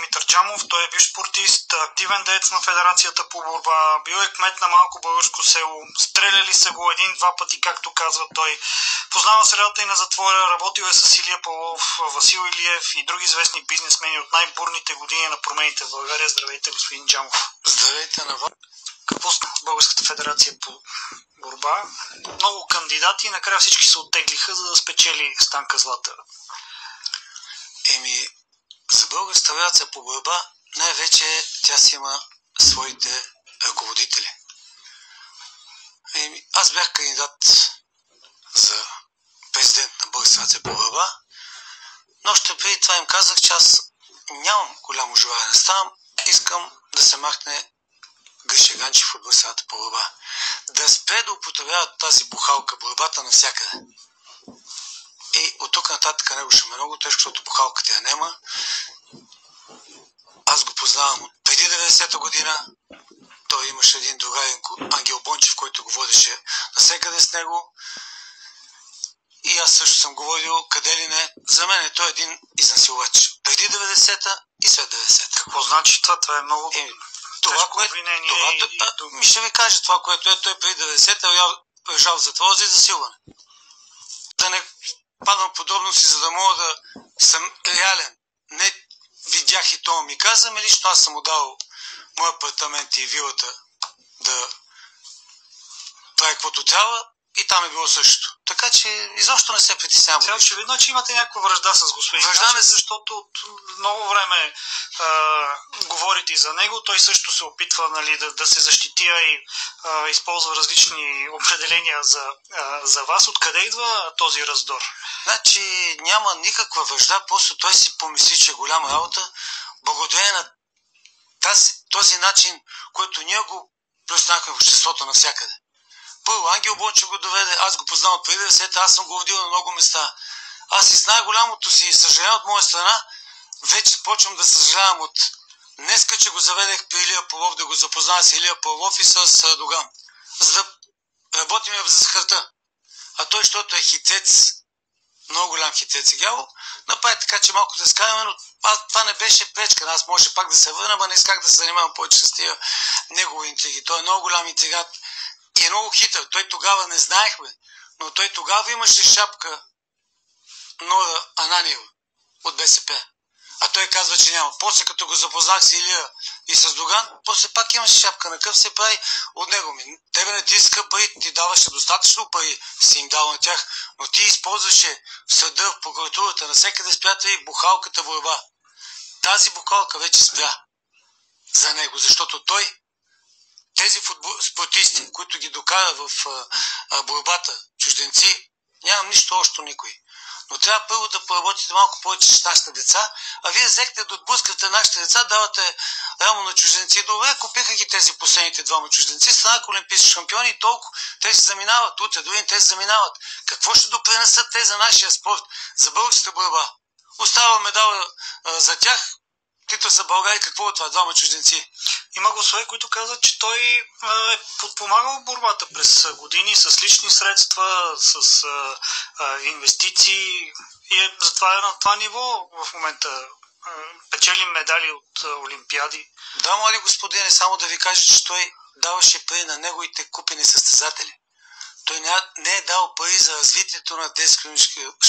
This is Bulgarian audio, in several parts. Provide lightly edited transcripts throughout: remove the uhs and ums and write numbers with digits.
Димитър Джамов. Той е бивш спортист, активен деец на Федерацията по борба, бил е кмет на малко българско село, стреляли са го един-два пъти, както казва той. Познава средата и на затвора, работил е с Илия Павлов, Васил Илиев и други известни бизнесмени от най-бурните години на промените в България. Здравейте, господин Джамов. Здравейте на вас. Какво стана в Българската федерация по борба? Много кандидати, накрая всички се оттеглиха, за да спечели Станка Златева. За Българската федерация по борба най-вече тя си има своите ръководители. Аз бях кандидат за президент на Българската федерация по борба, но още преди това им казах, че аз нямам голямо желание да ставам, искам да се махне Гриша Ганчев от Българската по борба. Да спре да употребяват тази бухалка, борбата навсякъде. И от тук нататък него ще ме много тежко, защото бухалката я нема. Аз го познавам от преди 90-та година. Той имаше един другарин, Ангел Бончев, който го водеше навсекъде с него. И аз също съм говорил, къде ли не. За мен той е един изнасилвач. Преди 90-та и след 90-та. Какво значи това? Това е много това, което ще ви кажа това, което е той преди 90-та лежал в затвора за засилване. Да не падам подробности, за да мога да съм реален. Не видях и това ми каза, лично аз съм му дал моя апартамент и вилата да прави каквото трябва и там е било същото. Така че изобщо не се притеснявам. Сега очевидно, че имате някаква връжда с господин Ганчев, защото от много време говорите и за него. Той също се опитва да се защити и използва различни определения за вас. Откъде идва този раздор? Значи няма никаква връжда, просто той си помисли, че е голяма работа. Благодарение на този начин, който ние го представяхме в обществото навсякъде. Първо, Ангел Бончев го доведе, аз го познавам от преди 90-та, аз съм го водил на много места. Аз и с най-голямото си съжаление от моя страна, вече почвам да съжалявам от днеска, че го заведех при Илия Павлов, да го запознава с Илия Павлов и с Доган, за да работим за захарта. А той, защото е хитец, много голям хитец и гяло, направи така, че малко да скараме, но това не беше пречка. Аз може пак да се върна, но не исках да се занимавам повече с тия негови интриги. Той е много голям интригат и е много хитър. Той тогава не знаехме, но той тогава имаше шапка Нора Ананиева от БСП. А той казва, че няма. После като го запознах с Илия и с Доган, после пак имаше шапка. На къв се прави от него. Тебе не ти иска пари, ти даваше достатъчно пари, си им дал на тях, но ти използваше в съда, в прокуратурата, навсякъде спрята и бухалката борба. Тази бухалка вече спря за него, защото той тези спортисти, които ги докара в борбата, чужденци, нямам нищо още никой. Но трябва първо да поработите малко повече с нашите деца, а вие взехте да отблъскате нашите деца, давате рамо на чужденци. Добре, купиха ги тези последните двама чужденци, станаха олимпийски шампиони и толкова. Те се заминават, утре дори те се заминават. Какво ще допринесат те за нашия спорт, за българската борба? Остава медал за тях. Титла за България, какво е това? Двама чужденци. Има гласове, които казват, че той е подпомагал борбата през години с лични средства, с инвестиции и затова е на това ниво в момента. Печели медали от олимпиади. Да, млади господине, само да ви кажа, че той даваше пари на неговите купени състезатели. Той не е дал пари за развитието на детска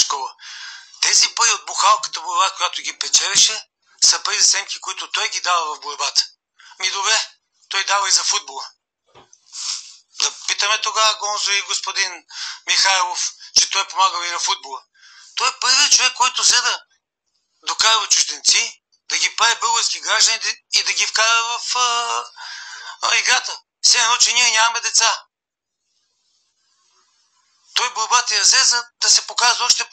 школа. Тези пари от бухалката борба, която ги печелеше, са пари за семки, които той ги дава в борбата. Добре, той дава и за футбола. Да питаме тогава Гонзо и господин Михайлов, че той е помагал и на футбола. Той е първият човек, който взе да докарва чужденци, да ги прави български граждани и да ги вкара в играта. Все едно, че ние нямаме деца. Той борбата я взе, за да се показва още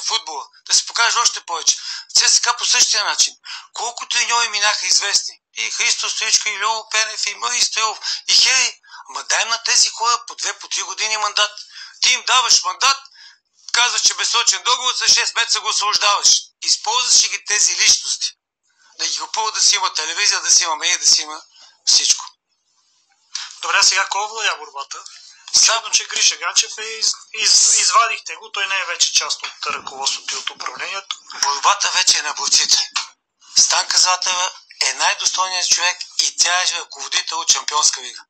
футбола, да се покаже още повече. ЦСКА по същия начин. Колко треньори минаха известни. И Христо Стоичко, и Любо Пенев, и Мари Стоилов, и Хери. Ама дай на тези хора по 2-3 години мандат. Ти им даваш мандат, казваш, че безсрочен договор, за 6 месеца го освобождаваш. Използваш ги тези личности. Да ги купуват, да си има телевизия, да си има медия, да си има всичко. Добре, сега кой владя борбата? Следно, че Гриша Ганчев извадихте го, той не е вече част от ръководството и от управлението. Борбата вече е на борците. Станка Златева е най-достойният човек и тя е ръководител от Шампионска лига.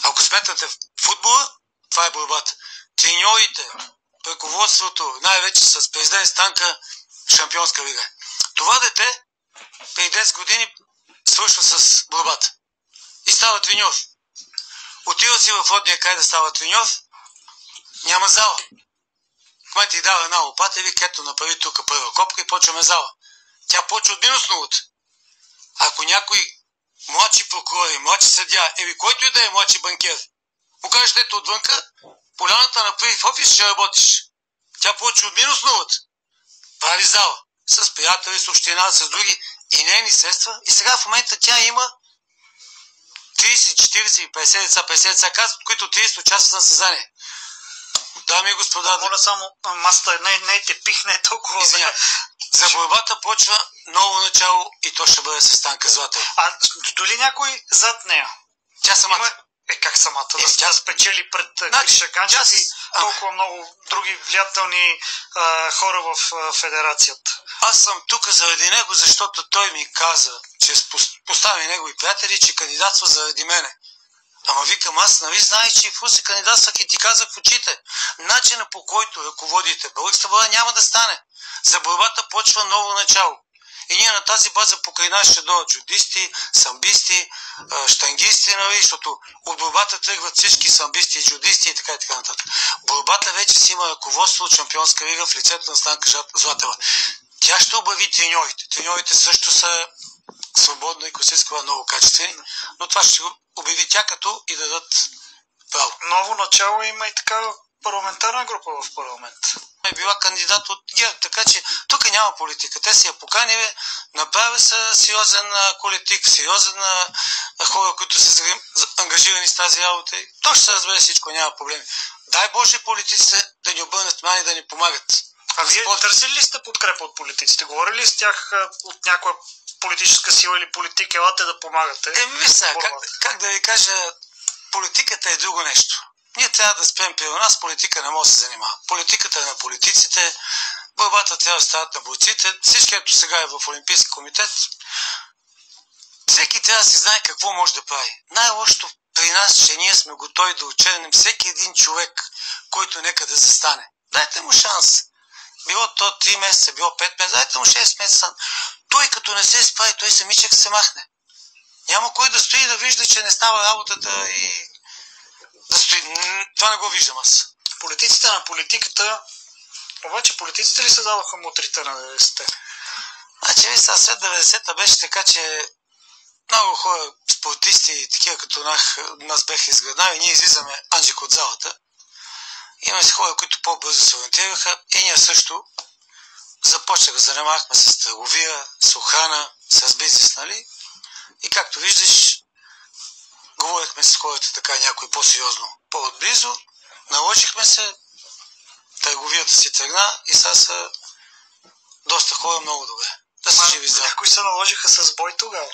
Ако сметнете в футбола, това е борбата. Треньорите, ръководството, най-вече с президент Станка, Шампионска лига. Това дете преди 10 години свършва с борбата и става треньор. Отива си в родния край да става треньор, няма зала. Кмет ти дава една лопата и вика, ето направи тук първа копка и почваме зала. Тя почва от минус нулата. Ако някой младши прокурор, младши съдия, който и да е младши банкер, му кажеш, ето отвънка, поляната направи в офис, ще работиш. Тя почва от минус нулата. Прави зала. С приятели, с община, с други и нейни средства. И сега в момента тя има 30, 40, 50 деца, 50 деца казват, които 30 участват на състезание. Дами и господа... Моля само, масата не те пихне толкова... Извиня. За борбата почва ново начало и то ще бъде с Станка Златева. А стои някой зад нея? Тя самата. Как самата? Тя спечели пред Гриша Ганчев и толкова много други влиятелни хора в федерацията. Аз съм тук заради него, защото той ми каза, че постави негови приятели, че кандидатства заради мене. Ама викам, аз нали знаеш, че в Русе кандидатствах и ти казах в очите. Начинът по който ръководите българската борба няма да стане. За борбата почва ново начало. И ние на тази база покрай нас ще дойдат джудисти, самбисти, щангисти, нали, защото от борбата тръгват всички самбисти и джудисти и така и така нататък. Борбата вече си има ръководство от Шампионска лига в лицето на Станка Златева. Тя ще обяви треньорите. Треньорите също са свободно и Косицкова много качествени, но това ще обяви тя като и дадат право. Ново начало има и така парламентарна група в парламент. Е била кандидат от ГЕРБ, така че тук няма политика. Те си я поканили, направи са сериозен колектив, сериозен хора, които са ангажирани с тази работа. То ще се разбере всичко, няма проблеми. Дай Боже политиците да ни обърнат внимание и да ни помагат. А вие търсили ли сте подкрепа от политиците? Говорили ли с тях от някоя политическа сила или политика, елате да помагате? Виж сега, как да ви кажа, политиката е друго нещо. Ние трябва да спрем при нас, политика не може да се занимава. Политиката е на политиците, борбата трябва да стават на борците. Всички, ето сега е в Олимпийски комитет, всеки трябва да си знае какво може да прави. Най-лошото при нас, че ние сме готови да очернем всеки един човек, който нека да застане. Дайте му шанс. Било то 3 месеца, било 5 месеца, дайте му 6 месеца. Той като не се справи, той самичък се махне. Няма кой да стои и да вижда, че не става работата и да стои. Това не го виждам аз. Политиците на политиката, обаче политиците ли се даваха мутрите на 90-те? Значи ви сега след 90-та беше така, че много хора, спортисти и такива като нас беха изграднали, ние излизаме Анжик от залата. Имаме си хора, които по-бързо се ориентираха и ние също започнах да занимавахме с търговия, с охрана, с бизнес, нали? И както виждаш, говорихме с хората така някой по-сериозно, по-отблизо, наложихме се, търговията си тръгна и сега са доста хора много добре. Да се живи здраво. Някои се наложиха с бой тогава.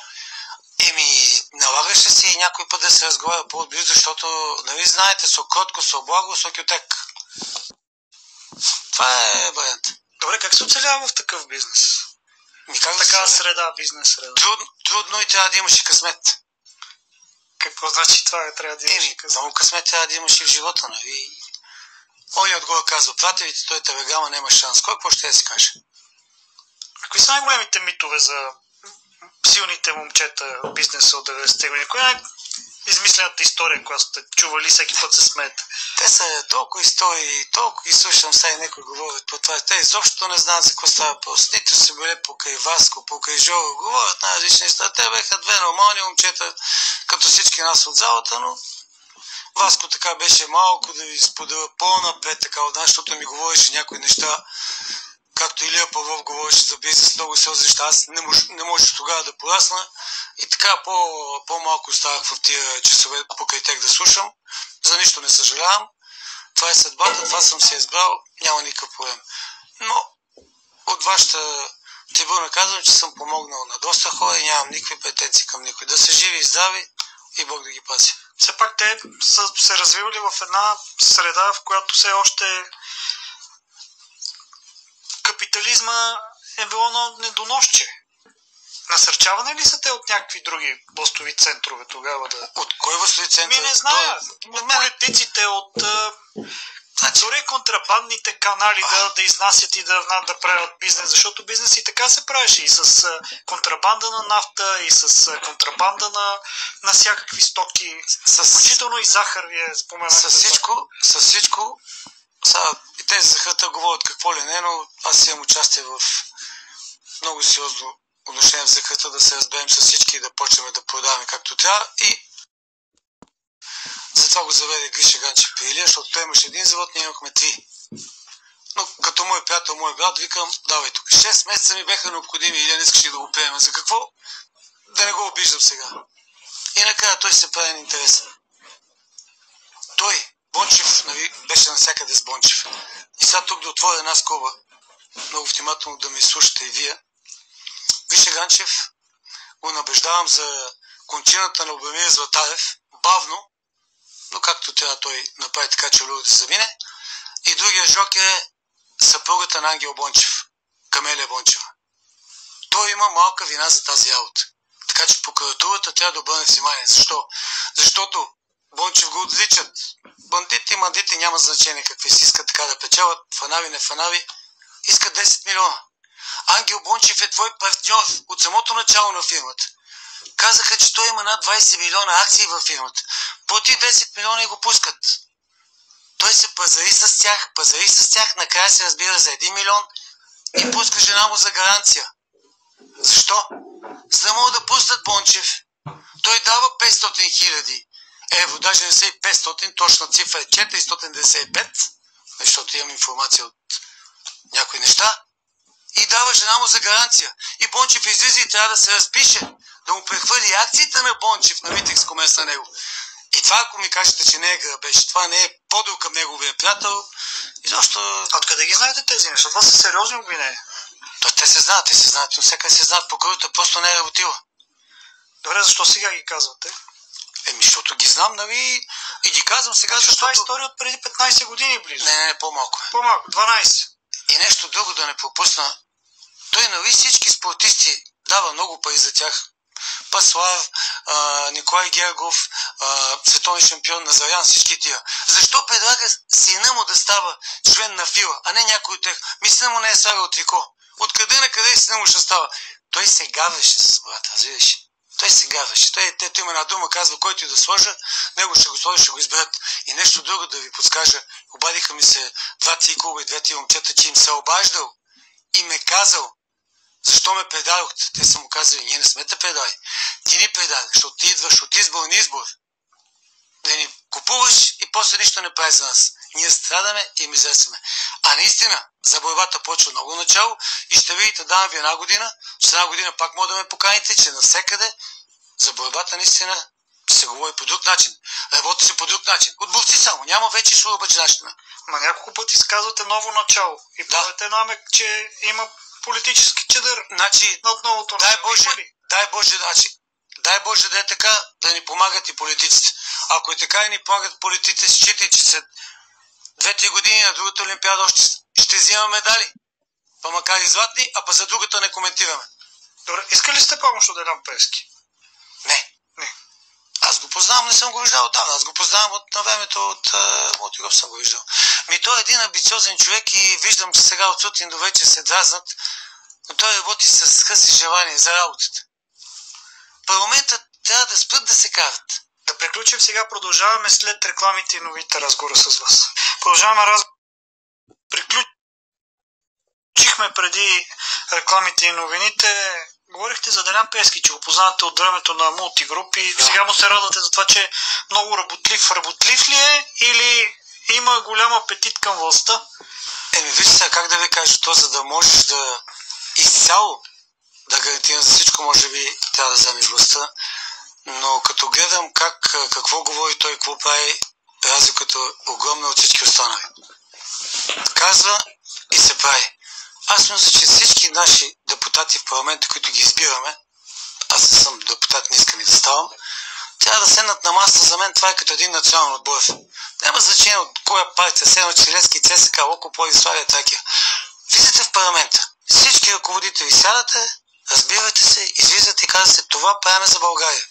Налагаше се и някой път да се разговаря по-отблизо, защото, нали знаете, со кротко, со благо, со кютек. Това е вариант. Добре, как се оцелява в такъв бизнес? Как такава среда, бизнес среда. Трудно и трябва да имаш и късмет. Какво значи това? Трябва да имаш и късмет? Много късмет трябва да имаш и в живота, нали? Он отгоре казва, приятелите, той телеграма няма шанс. Кой какво ще да си каже? Какви са най-големите митове за силните момчета в бизнеса от 90-те години? Коя е измислената история, която сте чували, всеки път се смеете? Те са толкова истории, толкова и слушам сега и някой говорят по това. Те изобщо не знаят за какво става въпрос. Нито са били покрай Васко, покрай Жоро, говорят на различни истории. Те бяха две нормални момчета, като всички нас от залата, но Васко така беше малко да ви споделя по-напред, така от нас, защото ми говореше някои неща, както Илия Павлов говореше за бизнес, много сериозни неща. Аз не можех тогава да порасна и така по-малко оставах в тия часове покрай тях да слушам. За нищо не съжалявам. Това е съдбата, това съм се избрал, няма никакъв проблем. Но от вашата трибуна казвам, че съм помогнал на доста хора и нямам никакви претенции към никой. Да са живи и здрави и Бог да ги пази. Все пак те са се развивали в една среда, в която все още капитализма е било на недоносче. Насърчаване ли са те от някакви други властови центрове тогава да... От кой властови центрове? Не зная. От политиците, от... Дори контрабандните канали да изнасят и да правят бизнес, защото бизнес и така се правеше и с контрабанда на нафта, и с контрабанда на всякакви стоки, включително и захар, вие споменахте. С всичко, и тези захарта говорят какво ли не, но аз имам участие в много сериозно отношение в захарта, да се разберем с всички и да почнем да продаваме както трябва, и затова го заведе Гриша Ганчев при Илия, защото той имаше един завод, ние имахме 3. Но като мой приятел, мой брат, викам, давай тук. 6 месеца ми беха необходими, Илия не искаше да го приема. За какво? Да не го обиждам сега. И накрая той се прави интересен. Той, Бончев, беше навсякъде с Бончев. И сега тук да отворя една скоба, много внимателно да ме слушате и вие. Гриша Ганчев го набеждавам за кончината на Любомир Златарев, бавно, но както трябва той направи така, че Люда се замине. И другия жок е съпругата на Ангел Бончев, Камелия Бончева. Той има малка вина за тази работа. Така че прокуратурата трябва да обърне внимание. Защо? Защото Бончев го отличат. Бандити, мандити, няма значение какви си искат така да печелят. Фанави, не фанави. Искат 10 милиона. Ангел Бончев е твой партньор от самото начало на фирмата. Казаха, че той има над 20 милиона акции във фирмата. Плати 10 милиона и го пускат. Той се пазари с тях, накрая се разбира за 1 милион и пуска жена му за гаранция. Защо? За да могат да пуснат Бончев. Той дава 500 хиляди евро, даже не са и 500, точна цифра е 495, защото имам информация от някои неща, и дава жена му за гаранция. И Бончев излиза и трябва да се разпише, да му прехвърли акциите на Бончев, на Витекс Комерс на него. И това, ако ми кажете, че не е грабеж, това не е подъл към неговия приятел, изобщо... Откъде ги знаете тези неща? Това са сериозни обвинения. Те се знаят, но всяка се знаят, прокуратурата просто не е работила. Добре, защо сега ги казвате? Защото ги знам, нали, и ги казвам сега, защото... Това е история от преди 15 години близо. Не, по-малко. По-малко, 12. И нещо друго да не пропусна. Той, нали, всички спортисти дава много пари за тях. Паслав, Николай Гергов, световен шампион на Зарян, всички тия. Защо предлага сина му да става член на ФИЛА, а не някой от тях? Сина му не е слагал трико. Откъде на къде сина му ще става? Той се гавеше с брата, разбираш. Той се гавеше. Той има една дума, казва, който и да сложа, него ще го сложа, ще го изберат. И нещо друго да ви подскажа. Обадиха ми се 2-3 клуба и 2-3 момчета, че им се обаждал и ме казал, защо ме предадохте? Те са му казали, ние не сме те предали. Ти ни предаде, защото ти идваш от избор на избор. Да ни купуваш и после нищо не прави за нас. Ние страдаме и мизерстваме. А наистина, за борбата почва много начало и ще видите, давам ви една година. С една година пак може да ме поканите, че навсекъде за борбата наистина се говори по друг начин. Работи се по друг начин. От борци само, няма вече шурубаджанащина. Ма няколко пъти изказвате ново начало. И правите намек, че има политически чадър. Значи, над новото дай Боже да е така, да ни помагат и политиците. Ако е така и ни помагат политиците, считай, че след 2-3 години на другата олимпиада ще взимаме медали. Па макар и златни, а па за другата не коментираме. Добре, искали сте помощ от Делян Пеевски? Не. Аз го познавам, не съм го виждал отдавна. Аз го познавам на времето от Мотигоп съм го виждал. Той е един амбициозен човек и виждам, че сега от сутрин до вечер се дразнат, но той работи с хъс и желание за работата. Парламентът трябва да спрат да се карат. Да приключим сега, продължаваме след рекламите и новите разговора с вас. Продължаваме разговор. Приключихме преди рекламите и новините. Говорихте за Делян Пеевски, че го познавате от времето на мултигрупи. Да. Сега му се радвате за това, че е много работлив. Работлив ли е или има голям апетит към властта? Виж сега, как да ви кажа, то за да можеш да изцяло да гарантирам за всичко, може би трябва да вземеш властта. Но като гледам какво говори той, какво прави, разликата е огромна от всички останали. Казва и се прави. Аз мисля, че всички наши депутати в парламента, които ги избираме, аз не съм депутат, не искам и да ставам, трябва да седнат на масата. За мен това е като един национален отбор. Няма значение от коя партия, Сено, Челески, ЦСКА, Локо, Пловдив, Славия, Тракия. Влизате в парламента. Всички ръководители сядате, разбивате се, излизате и казвате, това правим за България.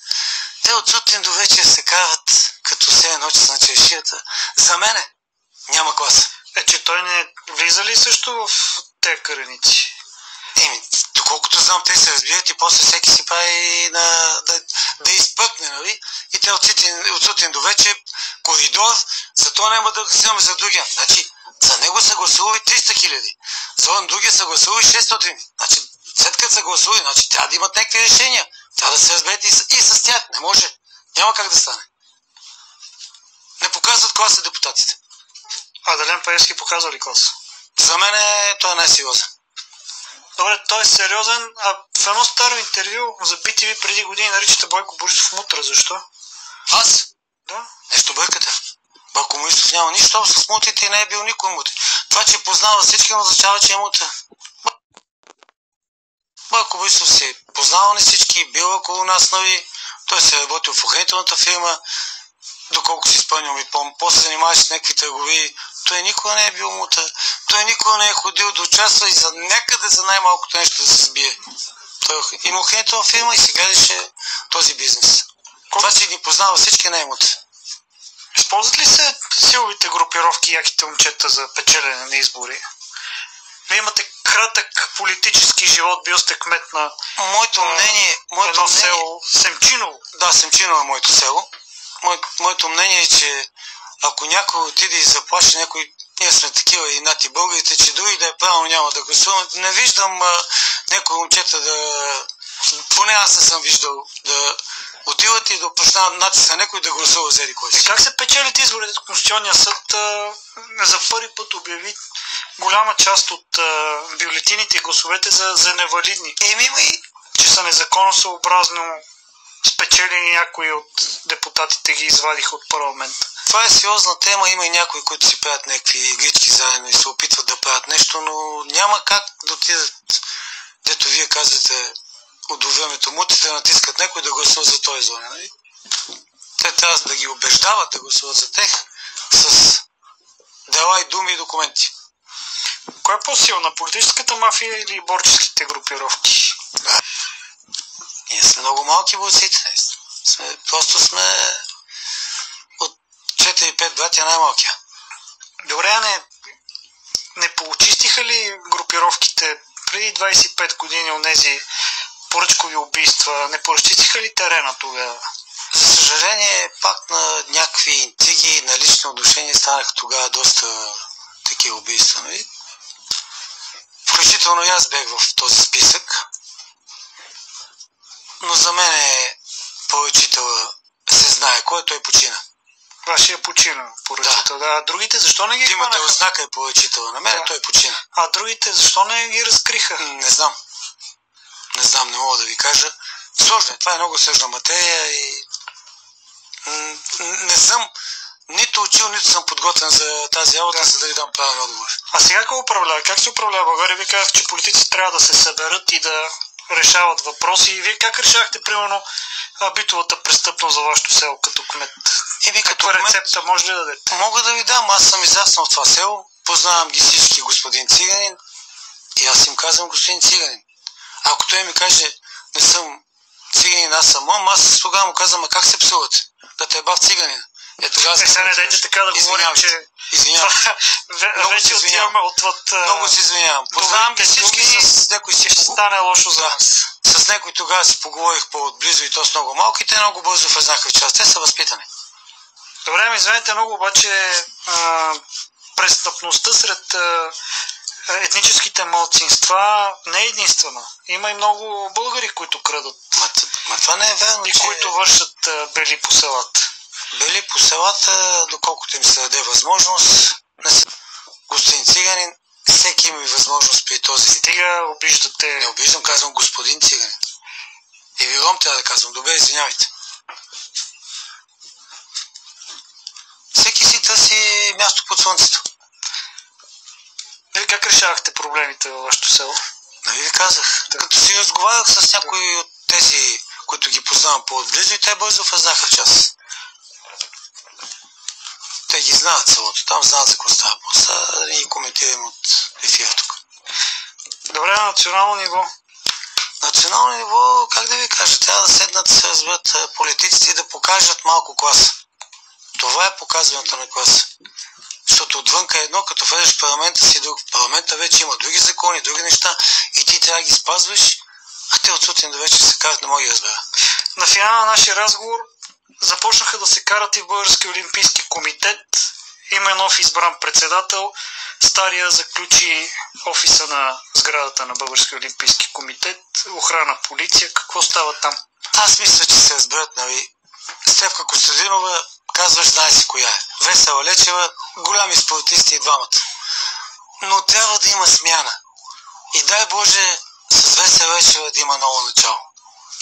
Те от сутрин до вечер се карат, като се едно, че са на черешията. За мене няма класа. Че той не влиза ли също в тези караници? Доколкото знам, те се разбират и после всеки си прави да изпъкне, нали? И те от сутрин до вечер коридор, зато няма да гласуваме за другия. Значи, за него са гласували 300 хиляди. За другия са гласували 600. Значи, след като са гласували, значи трябва да имат някакви решения. Трябва да се разберете и с тях. Не може. Няма как да стане. Не показват класа депутатите. А Делян Пеевски показва ли класа? За мен той е най-сериозен. Добре, той е сериозен, а в едно старо интервю за BTV преди години наричате Бойко Борисов мутра. Защо? Аз? Да. Нещо бъркате. Бойко Борисов няма нищо общо с мутрите и не е бил никой мутри. Това, че познава всички, означава, че е мутра. Бойко Борисов си е познавал не всички, бил около нас, нали? Той се е работил в охранителната фирма, доколко си спомням и после занимаваше с някакви търговии. Той никога не е бил мутър. Той никога не е ходил да участва и за някъде за най-малкото нещо да се сбие. Той има охранителна фирма и си гледаше този бизнес. Това, че ни познава всички, не е мутър. Използват ли се силовите групировки, яките момчета за печелене на избори? Вие имате кратък политически живот, бил сте кмет на едно село Семчиново. Да, Семчиново е моето село. Моето мнение е, че ако някой отиде и заплаши някой, ние сме такива и нати българите, че дори да е правилно няма да гласуват, не виждам някои момчета поне аз не съм виждал да отиват и да упражняват натиск на някой да гласува за еди кой си. Как се печелят изборите? Конституционният съд за първи път обяви голяма част от бюлетините и гласовете за невалидни. Че са незаконосъобразно спечелени, някои от депутатите ги извадиха от парламента. Това е сериозна тема, има и някои, които си правят някакви игрички заедно и се опитват да правят нещо, но няма как да отидат, дето вие казвате от времето мутите да натискат някой да гласува за този зони. Нали? Те трябва да ги убеждават да гласуват за тях с дела и думи и документи. Кой е по-силна? Политическата мафия или борческите групировки? Ние сме много малки борците. Просто сме от 4-5 братя най-малкия. Добре, не поочистиха ли групировките преди 25 години от тези поръчкови убийства? Не поразчистиха ли терена тогава? За съжаление, пак на някакви интриги, на лични отношения станаха тогава доста такива убийства. Нали? Включително и аз бях в този списък. Но за мен поръчителът се знае кой, той почина. Вашия почина, поръчител. Да. А другите защо не ги хванаха? Димата Ознака е поръчителът. На мен той почина. А другите защо не ги разкриха? Не знам. Не знам, не мога да ви кажа. Сложно е. Това е много сложна материя и не съм нито учил, нито съм подготвен за тази работа, за да ви дам правилен отговор. А сега какво управлява? Как се управлява България? Вие казахте, че политици трябва да се съберат и да решават въпроси. И вие как решахте, примерно, битовата престъпност за вашето село като кмет? Каква рецепта може ли да дадете? Мога да ви дам. Аз съм израснал в това село. Познавам ги всички, господин Циганин. И аз им казвам господин Циганин. Ако той ми каже, не съм циганин, аз съм мом, аз тогава му казвам, а как се псувате? Да те бав циганин. Сега не дайте така да говорим, че... Извинявам. Вече отиваме отвъд... Много се извинявам. Познавам ги всички, с някой си... Ще стане лошо за нас. С някой тогава си поговорих по-отблизо и то с много малки, те много бързо влезнаха в част. Те са възпитани. Добре, ми извинете много, обаче престъпността сред етническите малцинства не е единствена. Има и много българи, които крадат. Ма това не е верно, и които вършат бели по селата. Бели по селата, доколкото им се даде възможност. Господин Циганин, всеки има и възможност при този... Стига обиждате... Не обиждам, казвам господин Циганин. И ви ром трябва да казвам. Добре, извинявайте. Всеки си търси място под слънцето. Вие как решавахте проблемите във вашето село? Нали ви казах. Като си разговарях с някои от тези, които ги познавам по-отблизо и те бързо влезнаха в час. Те ги знаят селото. Там знаят за какво става. Да не ги коментирам от ефира тук. Добре, на национално ниво? национално ниво, как да ви кажа, трябва да седнат да се разберат политиците и да покажат малко клас. Това е показването на клас. Защото отвънка е едно, като влезеш в парламента си друг. В парламента вече има други закони, други неща и ти трябва да ги спазваш, а те от сутрин до вечер се карат, не мога да ги разбера. На финала на нашия разговор започнаха да се карат и в Българския олимпийски комитет. Има нов избран председател. Стария заключи офиса на сградата на Българския олимпийски комитет. Охрана, полиция. Какво става там? Аз мисля, че се разберат, нали. Стефка Костадинова, казваш, знае си коя е. Весела Лечева, голями спортисти и двамата. Но трябва да има смяна. И дай Боже, с Весела Лечева да има ново начало.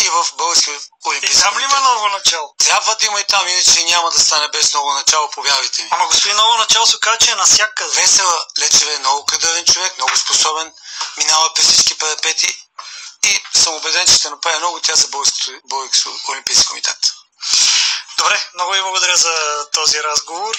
И в Българския олимпийски комитет. И там ли има ново начало? Трябва да има и там, иначе няма да стане без ново начало, повярвайте ми. Ама господин, ново начало се казва, че е навсякъде. Весела Лечева е много кадърен човек, много способен, минава през всички парапети и съм убеден, че ще направи много тя за Българския олимпийски комитет. Добре, много ви благодаря за този разговор.